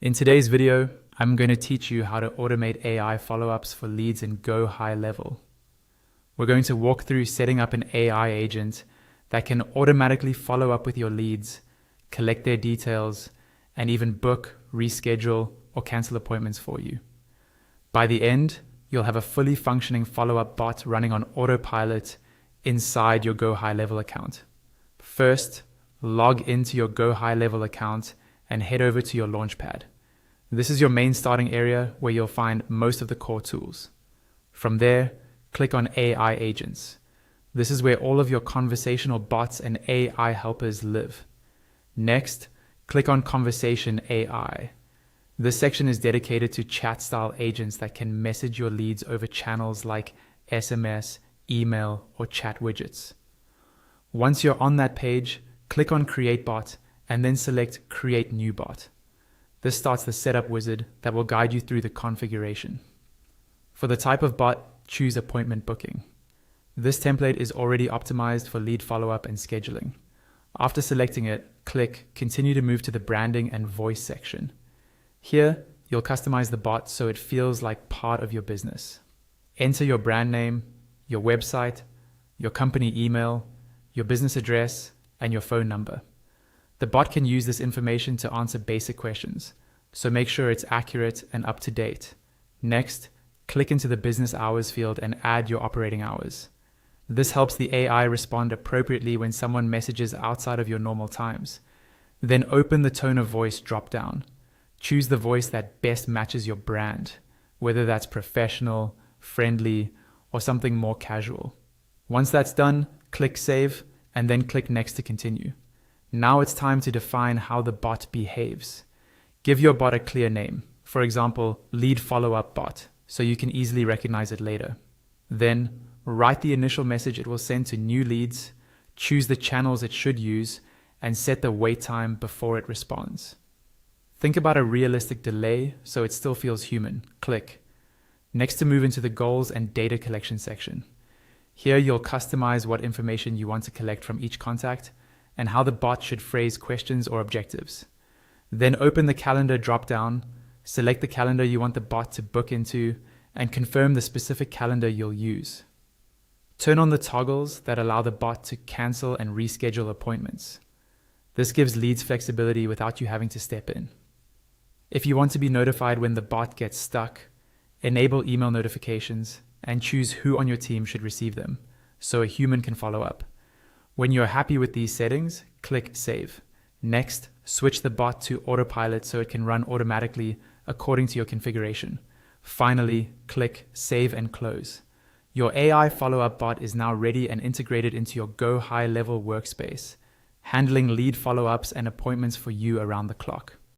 In today's video, I'm going to teach you how to automate AI follow-ups for leads in GoHighLevel. We're going to walk through setting up an AI agent that can automatically follow up with your leads, collect their details, and even book, reschedule, or cancel appointments for you. By the end, you'll have a fully functioning follow-up bot running on autopilot inside your GoHighLevel account. First, log into your GoHighLevel account and head over to your Launchpad. This is your main starting area where you'll find most of the core tools. From there, click on AI agents. This is where all of your conversational bots and AI helpers live. Next, click on Conversation AI. This section is dedicated to chat-style agents that can message your leads over channels like SMS, email, or chat widgets. Once you're on that page, click on Create Bot and then select Create New Bot. This starts the setup wizard that will guide you through the configuration. For the type of bot, choose appointment booking. This template is already optimized for lead follow-up and scheduling. After selecting it, click Continue to move to the branding and voice section. Here, you'll customize the bot so it feels like part of your business. Enter your brand name, your website, your company email, your business address, and your phone number. The bot can use this information to answer basic questions, so make sure it's accurate and up to date. Next, click into the business hours field and add your operating hours. This helps the AI respond appropriately when someone messages outside of your normal times. Then open the tone of voice drop-down. Choose the voice that best matches your brand, whether that's professional, friendly, or something more casual. Once that's done, click Save, and then click Next to continue. Now it's time to define how the bot behaves. Give your bot a clear name, for example, Lead Follow-Up Bot, so you can easily recognize it later. Then, write the initial message it will send to new leads, choose the channels it should use, and set the wait time before it responds. Think about a realistic delay so it still feels human. Click. Next, to move into the goals and data collection section. Here you'll customize what information you want to collect from each contact and how the bot should phrase questions or objectives. Then open the calendar drop-down, select the calendar you want the bot to book into, and confirm the specific calendar you'll use. Turn on the toggles that allow the bot to cancel and reschedule appointments. This gives leads flexibility without you having to step in. If you want to be notified when the bot gets stuck, enable email notifications and choose who on your team should receive them, so a human can follow up. When you're happy with these settings, click Save. Next, switch the bot to autopilot so it can run automatically according to your configuration. Finally, click Save and Close. Your AI follow-up bot is now ready and integrated into your GoHighLevel workspace, handling lead follow-ups and appointments for you around the clock.